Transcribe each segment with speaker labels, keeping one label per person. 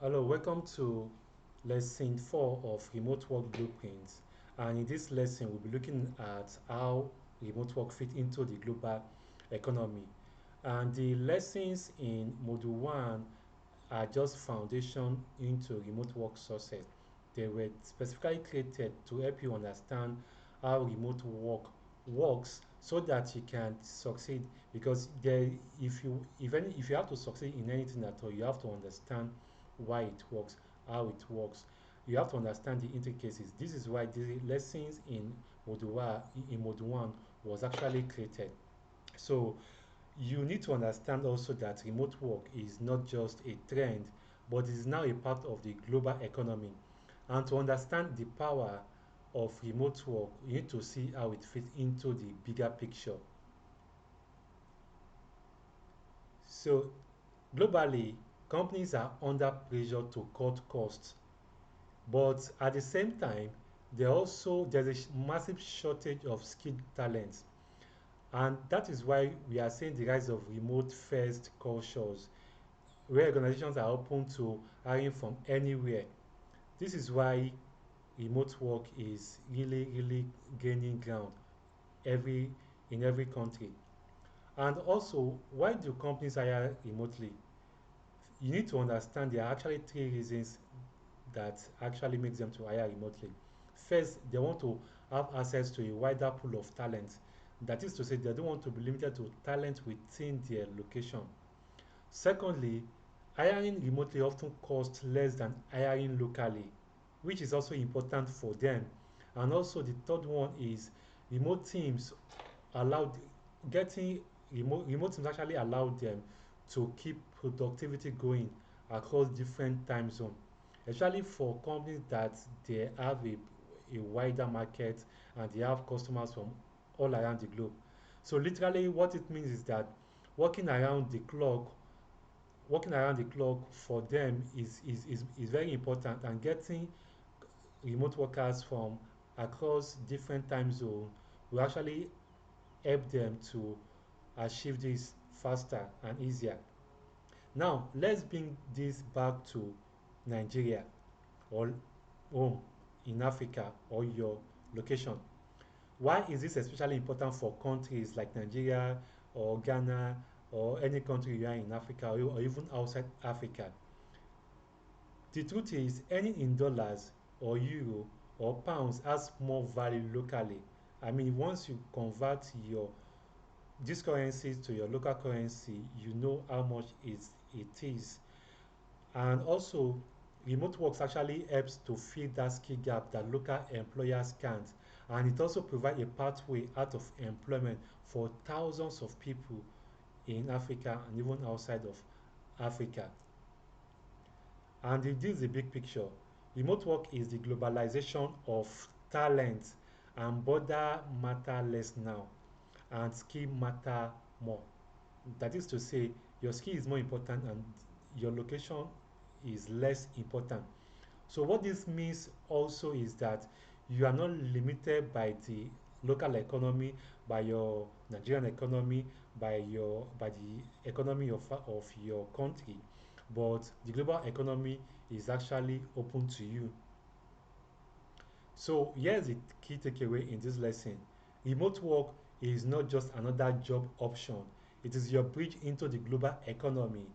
Speaker 1: Hello, welcome to lesson 4 of remote work blueprints. And in this lesson, we'll be looking at how remote work fit into the global economy. And the lessons in module 1 are just foundation into remote work success. They were specifically created to help you understand how remote work works so that you can succeed because if you have to succeed in anything at all, you have to understand why it works, how it works. You have to understand the intricacies. This is why the lessons in module 1 was actually created. So you need to understand also that remote work is not just a trend, but is now a part of the global economy. And to understand the power of remote work, you need to see how it fits into the bigger picture. So globally, companies are under pressure to cut costs, but at the same time, there's a massive shortage of skilled talent. And that is why we are seeing the rise of remote first cultures where organizations are open to hiring from anywhere. This is why remote work is really gaining ground every in every country. And also, why do companies hire remotely? You need to understand there are actually three reasons that actually makes them to hire remotely. First, they want to have access to a wider pool of talent. That is to say, they don't want to be limited to talent within their location. Secondly, hiring remotely often costs less than hiring locally, which is also important for them. And also the third one is remote teams allowed getting remote teams actually allow them to keep productivity going across different time zones, especially for companies that they have a wider market and they have customers from all around the globe. So literally what it means is that working around the clock working around the clock for them is very important, and getting remote workers from across different time zones will actually help them to achieve this faster and easier. Now, let's bring this back to Nigeria or home in Africa or your location. Why is this especially important for countries like Nigeria or Ghana or any country you are in Africa or even outside Africa? The truth is, earning in dollars or euro or pounds has more value locally. I mean, once you convert your these currencies to your local currency, you know how much it is. And also, remote works actually helps to fill that skill gap that local employers can't. And it also provides a pathway out of employment for thousands of people in Africa and even outside of Africa. And this is the big picture. Remote work is the globalization of talent, and border matter less now, and skill matter more. That is to say, your skill is more important and your location is less important. So what this means also is that you are not limited by the local economy, by your Nigerian economy, by the economy of your country, but the global economy is actually open to you. So here's the key takeaway in this lesson. Remote work is not just another job option. It is your bridge into the global economy.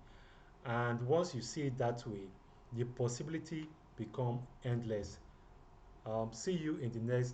Speaker 1: And once you see it that way, the possibility become endless. See you in the next